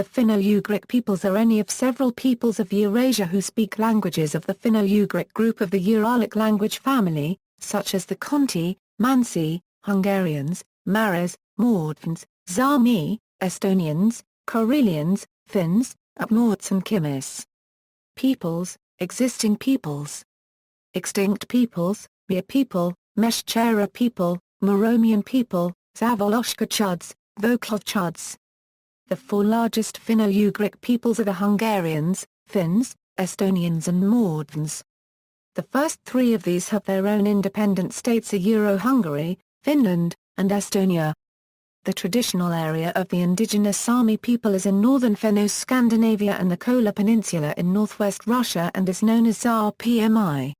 The Finno-Ugric peoples are any of several peoples of Eurasia who speak languages of the Finno-Ugric group of the Uralic language family, such as the Khanty, Mansi, Hungarians, Maras, Mordvins, Sámi, Estonians, Karelians, Finns, Udmurts and Komis. Peoples, existing peoples. Extinct peoples, Ria people, Meshchera people, Moromian people, Zavoloshka Chuds, Voklov Chuds. The four largest Finno-Ugric peoples are the Hungarians, Finns, Estonians and Mordvins. The first three of these have their own independent states: Euro-Hungary, Finland, and Estonia. The traditional area of the indigenous Sámi people is in northern Finno-Scandinavia and the Kola Peninsula in northwest Russia and is known as Zrpmi.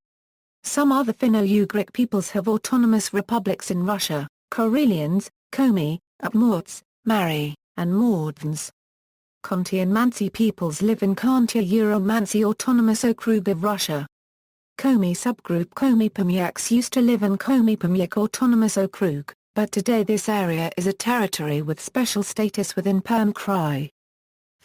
Some other Finno-Ugric peoples have autonomous republics in Russia: Karelians, Komi, Udmurts, Mari, and Mordvins. Khanty and Mansi peoples live in Khanty Euro-Mansi Autonomous Okrug of Russia. Komi subgroup Komi-Pomyaks used to live in Komi-Pomyak Autonomous Okrug, but today this area is a territory with special status within Perm Krai.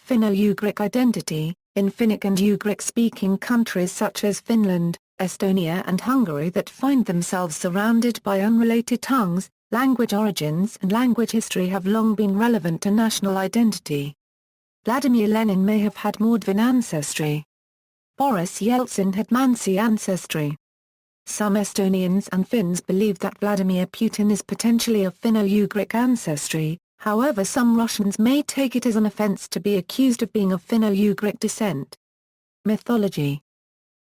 Finno-Ugric identity: in Finnic and Ugric-speaking countries such as Finland, Estonia and Hungary that find themselves surrounded by unrelated tongues, language origins and language history have long been relevant to national identity. Vladimir Lenin may have had Mordvin ancestry. Boris Yeltsin had Mansi ancestry. Some Estonians and Finns believe that Vladimir Putin is potentially of Finno-Ugric ancestry, however some Russians may take it as an offense to be accused of being of Finno-Ugric descent. Mythology.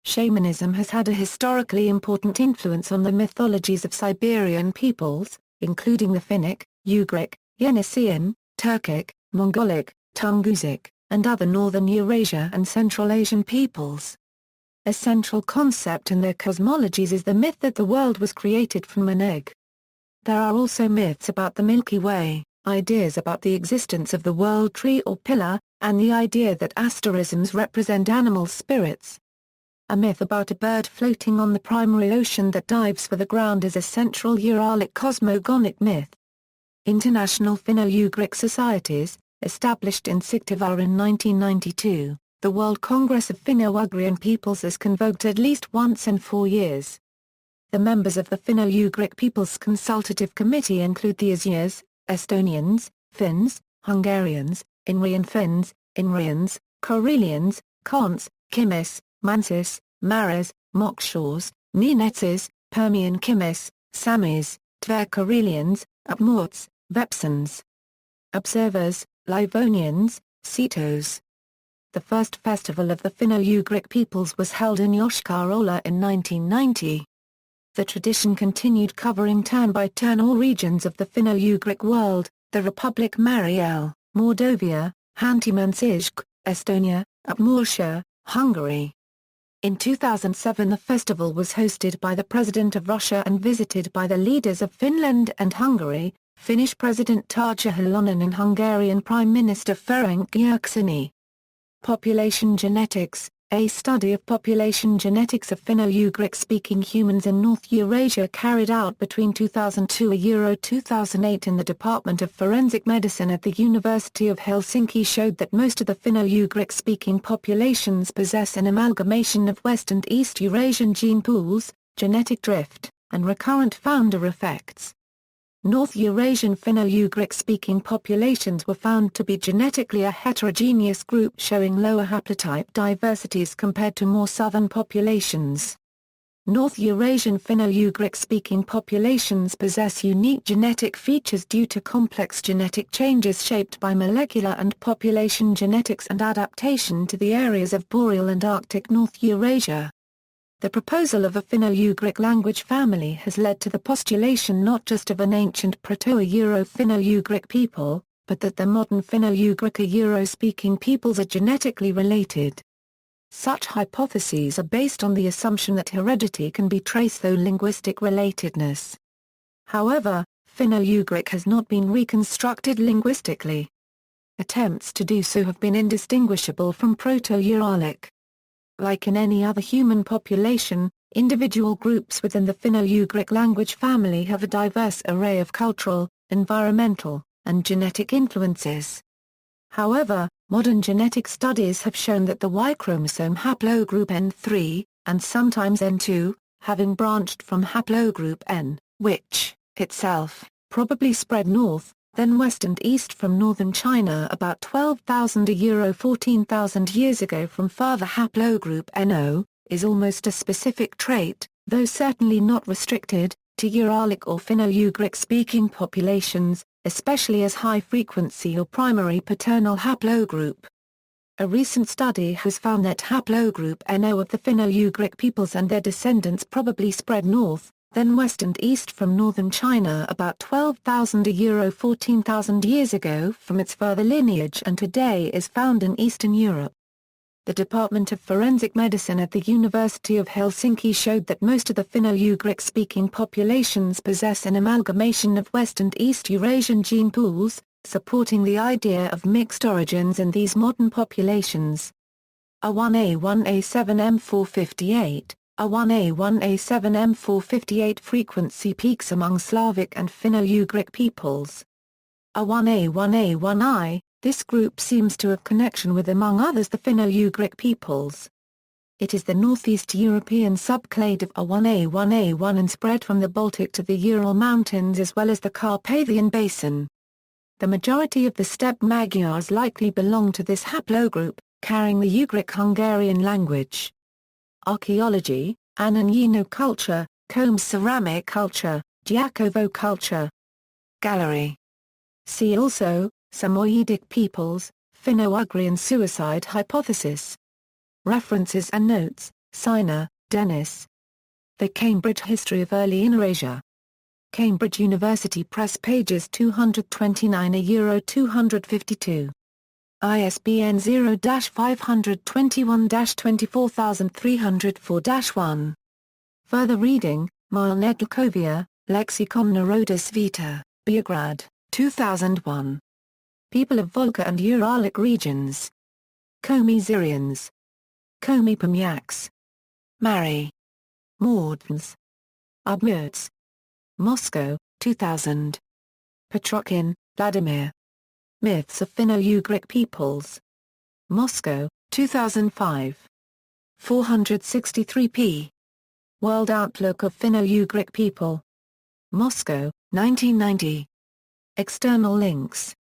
Shamanism has had a historically important influence on the mythologies of Siberian peoples, including the Finnic, Ugric, Yeniseian, Turkic, Mongolic, Tungusic, and other northern Eurasia and Central Asian peoples. A central concept in their cosmologies is the myth that the world was created from an egg. There are also myths about the Milky Way, ideas about the existence of the world tree or pillar, and the idea that asterisms represent animal spirits. A myth about a bird floating on the primary ocean that dives for the ground is a central Uralic cosmogonic myth. International Finno-Ugric Societies, established in Syktyvkar in 1992, the World Congress of Finno-Ugrian Peoples is convoked at least once in 4 years. The members of the Finno-Ugric Peoples Consultative Committee include the Azyrs, Estonians, Finns, Hungarians, Inrian Finns, Inrians, Karelians, Khants, Komis, Mansis, Maras, Mokshors, Nenetses, Permian Komis, Sámis, Tver Karelians, Udmurts, Vepsans. Observers, Livonians, Cetos. The first festival of the Finno-Ugric peoples was held in Yoshkar-Ola in 1990. The tradition continued covering turn by turn all regions of the Finno-Ugric world: the Republic Mariel, Mordovia, Khanty-Mansijsk, Estonia, Udmurtia, Hungary. In 2007 the festival was hosted by the President of Russia and visited by the leaders of Finland and Hungary, Finnish President Tarja Halonen and Hungarian Prime Minister Ferenc Gyurcsány. Population genetics: a study of population genetics of Finno-Ugric-speaking humans in North Eurasia carried out between 2002 and 2008 in the Department of Forensic Medicine at the University of Helsinki showed that most of the Finno-Ugric-speaking populations possess an amalgamation of West and East Eurasian gene pools, genetic drift, and recurrent founder effects. North Eurasian Finno-Ugric-speaking populations were found to be genetically a heterogeneous group showing lower haplotype diversities compared to more southern populations. North Eurasian Finno-Ugric-speaking populations possess unique genetic features due to complex genetic changes shaped by molecular and population genetics and adaptation to the areas of boreal and Arctic North Eurasia. The proposal of a Finno-Ugric language family has led to the postulation not just of an ancient Proto-Euro-Finno-Ugric people, but that the modern Finno-Ugric Euro-speaking peoples are genetically related. Such hypotheses are based on the assumption that heredity can be traced through linguistic relatedness. However, Finno-Ugric has not been reconstructed linguistically. Attempts to do so have been indistinguishable from Proto-Uralic. Like in any other human population, individual groups within the Finno-Ugric language family have a diverse array of cultural, environmental, and genetic influences. However, Modern genetic studies have shown that the Y chromosome haplogroup N3, and sometimes N2, having branched from haplogroup N, which, itself, probably spread north, then west and east from northern China about 12,000 to 14,000 years ago from further haplogroup NO, is almost a specific trait, though certainly not restricted, to Uralic or Finno-Ugric speaking populations, especially as high-frequency or primary paternal haplogroup. A recent study has found that haplogroup NO of the Finno-Ugric peoples and their descendants probably spread north, then west and east from northern China about 12,000 to 14,000 years ago from its further lineage and today is found in Eastern Europe. The Department of Forensic Medicine at the University of Helsinki showed that most of the Finno-Ugric speaking populations possess an amalgamation of West and East Eurasian gene pools, supporting the idea of mixed origins in these modern populations. A1A1A7M458, A1A1A7M458 frequency peaks among Slavic and Finno-Ugric peoples. A1A1A1I, this group seems to have connection with among others the Finno-Ugric peoples. It is the northeast European subclade of A1A1A1 and spread from the Baltic to the Ural Mountains as well as the Carpathian Basin. The majority of the steppe Magyars likely belong to this haplogroup, carrying the Ugric Hungarian language. Archaeology, Ananyino culture, Komis ceramic culture, Giacovo culture. Gallery. See also, Samoyedic peoples, Finno-Ugrian suicide hypothesis. References and notes, Siner, Dennis. The Cambridge History of Early Eurasia. Cambridge University Press pages 229 a €252. ISBN 0-521-24304-1. Further reading, Mile Nedelkovia, Lexicon Narodus Vita, Beograd, 2001. People of Volga and Uralic regions. Komi Syrians. Komi Pomyaks. Mary. Mordvins. Udmurts. Moscow, 2000. Petrokhin, Vladimir. Myths of Finno-Ugric peoples. Moscow, 2005. 463p. World Outlook of Finno-Ugric people. Moscow, 1990. External links